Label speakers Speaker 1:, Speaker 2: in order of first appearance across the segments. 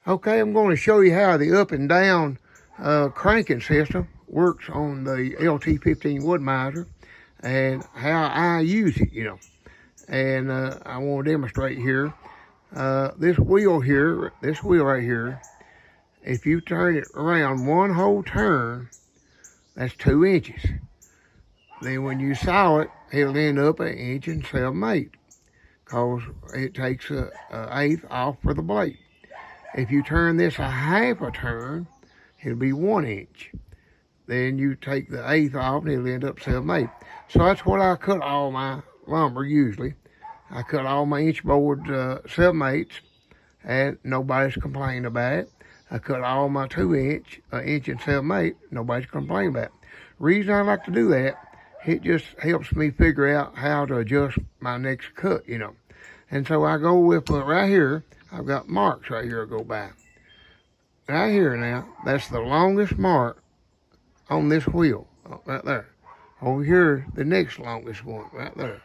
Speaker 1: Okay, I'm going to show you how the up and down cranking system works on the Lt15 wood mizer and how I use it, And I want to demonstrate here. This wheel right here, if you turn it around one whole turn, that's 2 inches. Then when you saw it, it'll end up 1 inch and 7/8, because it takes an eighth off for the blade. If you turn this a half a turn, it'll be 1 inch. Then you take the eighth off and it'll end up 7/8. So that's what I cut all my lumber usually. I cut all my inch boards 7/8, and nobody's complained about it. I cut all my 2 inch, 1 inch and 7/8, nobody's complained about it. Reason I like to do that, it just helps me figure out how to adjust my next cut, And so I go with right here, I've got marks right here I go by. Right here now, that's the longest mark on this wheel, right there. Over here, the next longest one, right there.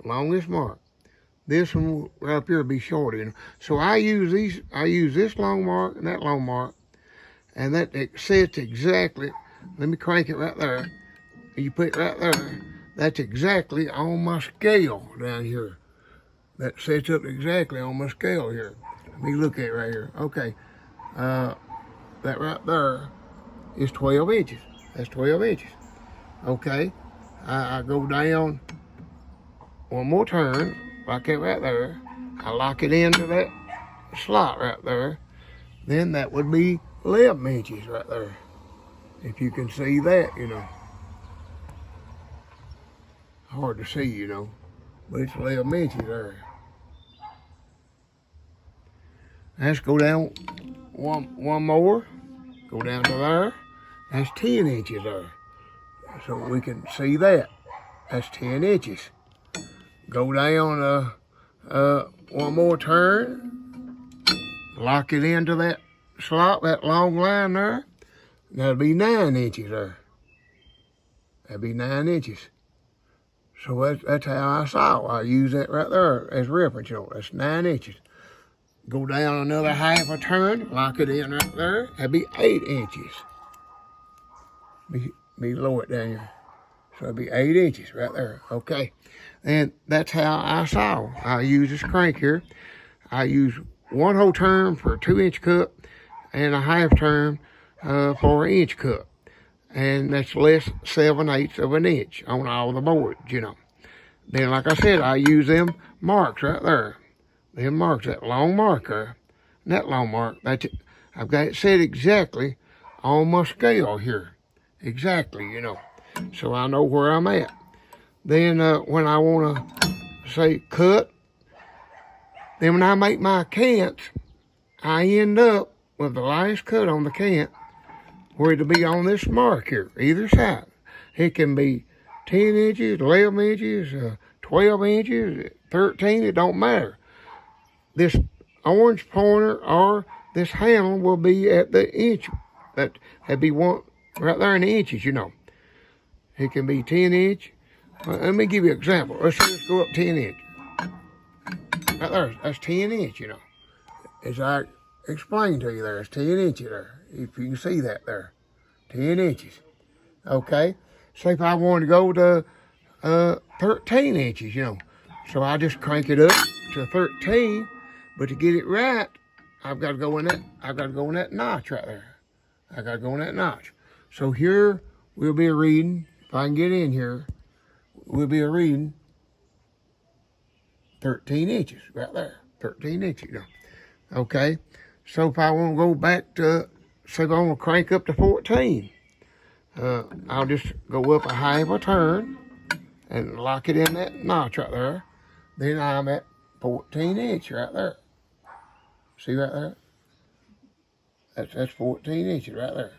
Speaker 1: Longest mark. This one right up here will be shorter, So I use this long mark and that long mark, and that sets exactly, let me crank it right there. You put it right there, that's exactly on my scale down here. That sets up exactly on my scale here. Let me look at it right here. Okay, that right there is 12 inches. That's 12 inches. Okay, I go down one more turn, like that right there. I lock it into that slot right there. Then that would be 11 inches right there. If you can see that, Hard to see, but it's 11 inches there. Let's go down one more. Go down to there. That's 10 inches there. So we can see that. That's 10 inches. Go down one more turn. Lock it into that slot, that long line there. That'll be 9 inches there. That'd be 9 inches. So that's how I saw. I use that right there as reference. That's 9 inches. Go down another half a turn, lock it in right there. That'd be 8 inches. Me lower it down here. So it'd be 8 inches right there. Okay. And that's how I saw. I use this crank here. I use one whole turn for a 2-inch cut and a half turn for an inch cut. And that's less 7/8 of an inch on all the boards, Then, like I said, I use them marks right there. Them marks, that long marker, and that long mark, that's it. I've got it set exactly on my scale here. Exactly, So I know where I'm at. Then when I want to say cut, then when I make my cants, I end up with the last cut on the cant where it'll be on this mark here, either side. It can be 10 inches, 11 inches, 12 inches, 13, it don't matter. This orange pointer or this handle will be at the inch. That'd be one right there in the inches, It can be 10 inch. Let me give you an example. Let's go up 10 inch. Right there, that's 10 inch, As I explained to you there, it's 10 inches there. If you can see that there, 10 inches. Okay, say if I wanted to go to 13 inches, So I just crank it up to 13, but to get it right, I've got to go in that notch right there. I got to go in that notch. So here we'll be reading, if I can get in here, we'll be reading 13 inches right there. 13 inches, Okay, so if I want to go back to, say if I want to crank up to 14, I'll just go up a half a turn and lock it in that notch right there. Then I'm at 14 inch right there. See right there? That's 14 inches right there.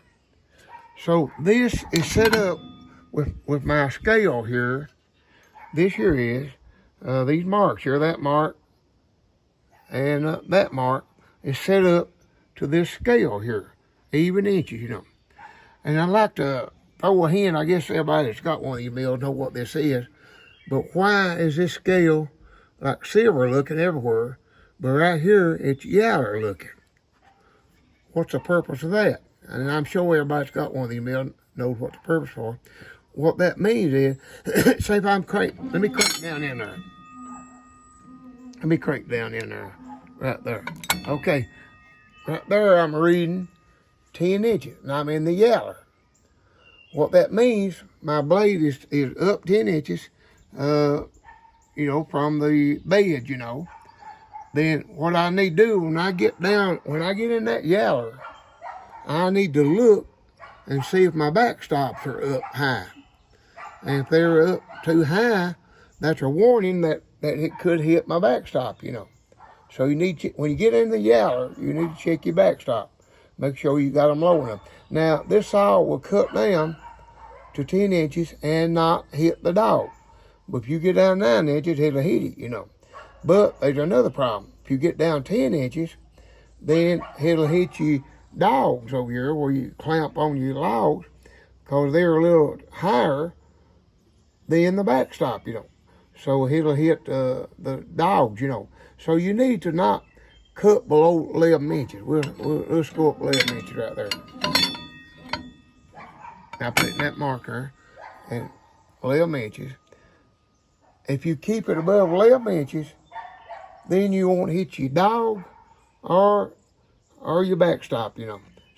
Speaker 1: So this is set up with my scale here. This here is these marks here, that mark and that mark is set up to this scale here, even inches, And I like to throw a hint. I guess everybody that's got one of these mills know what this is. But why is this scale like silver looking everywhere, but right here it's yellow looking? what's the purpose of that? And I'm sure everybody's got one of these mills, knows what the purpose for. What that means is, say if I'm let me crank down in there. Let me crank down in there, right there. Okay, right there I'm reading 10 inches, and I'm in the yaller. What that means, my blade is up 10 inches, from the bed, Then what I need to do when I get in that yaller, I need to look and see if my backstops are up high. And if they're up too high, that's a warning that it could hit my backstop, So you need to, when you get in the yaller, you need to check your backstop. Make sure you got them low enough. Now, this saw will cut down to 10 inches and not hit the dog. But if you get down 9 inches, it'll hit it, But there's another problem. If you get down 10 inches, then it'll hit you dogs over here where you clamp on your logs because they're a little higher than the backstop, So it'll hit the dogs, So you need to not cut below 11 inches. Let's go up 11 inches right there. Now put that marker at 11 inches. If you keep it above 11 inches, then you won't hit your dog or your backstop,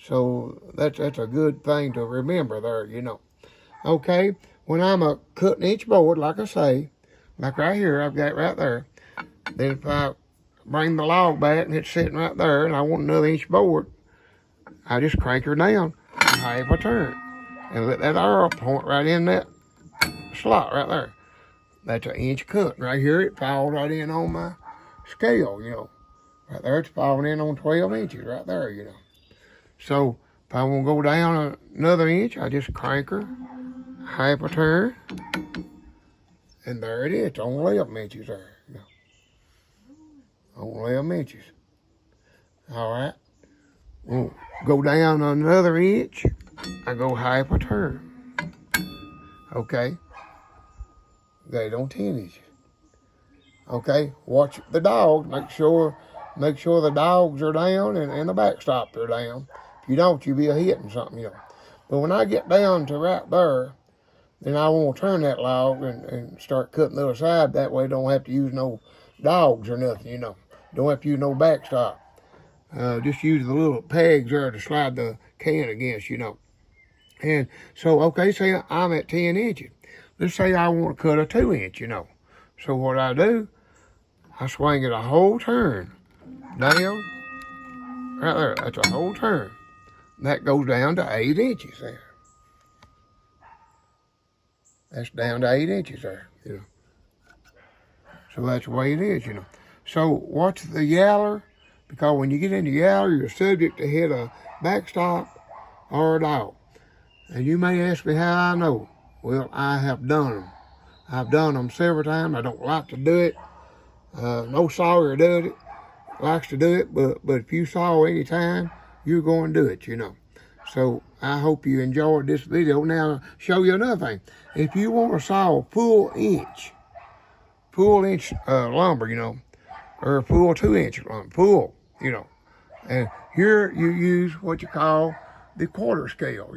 Speaker 1: So that's a good thing to remember there, Okay, when I'm a cutting inch board, like I say, like right here, I've got it right there. Then if I bring the log back and it's sitting right there and I want another inch board, I just crank her down half a turn and let that arrow point right in that slot right there. That's an inch cut. Right here, it falls right in on my scale, Right there, it's falling in on 12 inches right there, So if I want to go down another inch, I just crank her half a turn. And there it is. It's on 11 inches there, On 11 inches. All right. We'll go down another inch. I go half a turn. Okay. Got it on 10 inches. Okay. Watch the dog. Make sure the dogs are down and the backstop are down. If you don't, you'll be hitting something, But when I get down to right there, then I want to turn that log and start cutting the other side. That way I don't have to use no dogs or nothing, Don't have to use no backstop. Just use the little pegs there to slide the can against, And so, okay, say I'm at 10 inches. Let's say I want to cut a 2 inch, So what I do, I swing it a whole turn down, right there. That's a whole turn. That goes down to 8 inches there. That's down to 8 inches there, So that's the way it is, So watch the yaller, because when you get in the yaller, you're subject to hit a backstop or a dog. And you may ask me how I know. Well, I have done them. I've done them several times. I don't like to do it. No sawyer does it, likes to do it, but if you saw any time, you're going to do it, So I hope you enjoyed this video. Now, I'll show you another thing. If you want to saw a full inch lumber, or a full 2 inch lumber, and here you use what you call the quarter scale,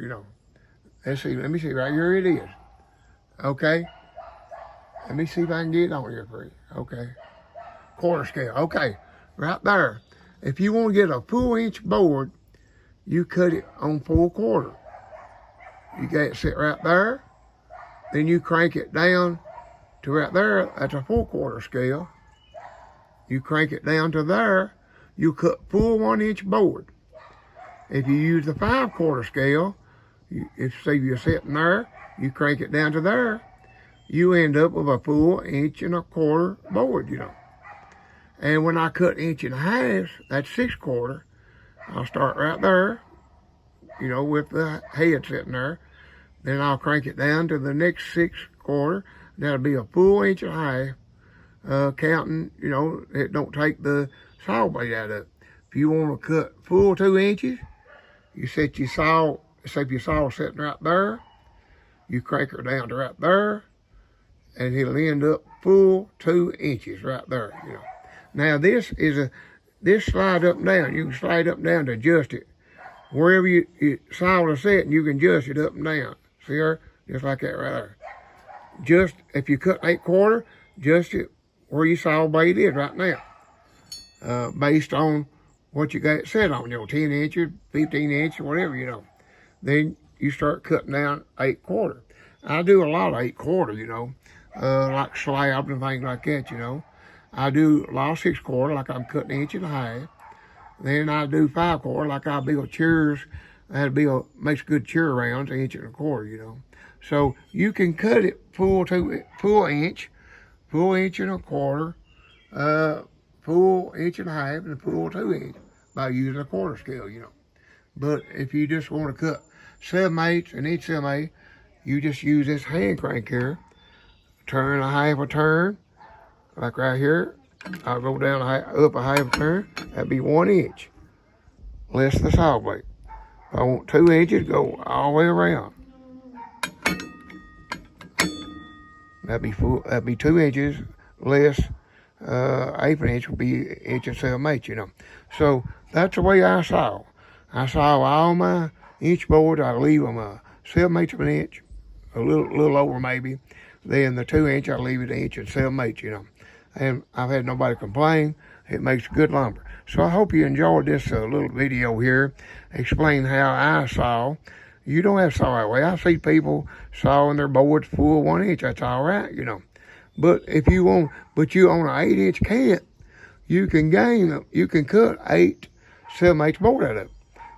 Speaker 1: Let me see, right here it is. Okay. Let me see if I can get it on here for you. Okay. Quarter scale. Okay. Right there. If you want to get a full inch board, you cut it on 4/4. You got it sit right there. Then you crank it down to right there. That's a 4/4 scale. You crank it down to there. You cut full 1 inch board. If you use the 5/4 scale, if say you're sitting there, you crank it down to there, you end up with a full 1.25 inch board, And when I cut 1.5 inches, that's 6/4. I'll start right there, with the head sitting there. Then I'll crank it down to the next 6/4. That'll be a full 1.5 inch, counting, it don't take the saw blade out of it. If you want to cut full 2 inches, you set your saw, say if your saw sitting right there, you crank her down to right there, and it'll end up full 2 inches right there, Now this slide up and down. You can slide up and down to adjust it wherever you saw the set, and you can adjust it up and down. See her? Just like that right there. Just, if you cut 8/4, adjust it where you saw the blade is right now. Based on what you got it set on, 10 inches, 15 inches, whatever, Then you start cutting down 8/4. I do a lot of 8/4, like slabs and things like that, I do a lot of 6/4, like I'm cutting 1.5 inches. Then I do 5/4, like I build chairs. Makes good chair rounds, 1.25 inches, So you can cut it full inch, full 1.25 inches, full 1.5 inches, and full 2 inches by using a quarter scale, But if you just want to cut 7/8 and 1/7, you just use this hand crank here, turn a half a turn, like right here. I'll go down up a half a turn. That'd be 1 inch, less the saw blade. If I want 2 inches, go all the way around. That'd be 2 inches less. 1/8 inch will be 1.7, So that's the way I saw. I saw all my inch boards. I leave them 7/8 of an inch, a little over maybe. Then the 2 inch, I leave it 1.7, And I've had nobody complain. It makes good lumber. So I hope you enjoyed this little video here, explaining how I saw. You don't have to saw that way. I see people sawing their boards full 1 inch. That's all right, But if you want, you on an 8-inch cant, you can cut 7/8 board out of it.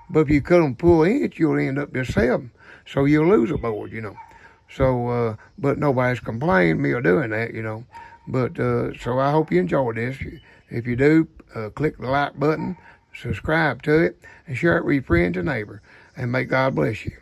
Speaker 1: But if you cut them full inch, you'll end up just 7. So you'll lose a board, So, but nobody's complaining me or doing that, But, so I hope you enjoyed this. If you do, click the like button, subscribe to it, and share it with your friends and neighbors. And may God bless you.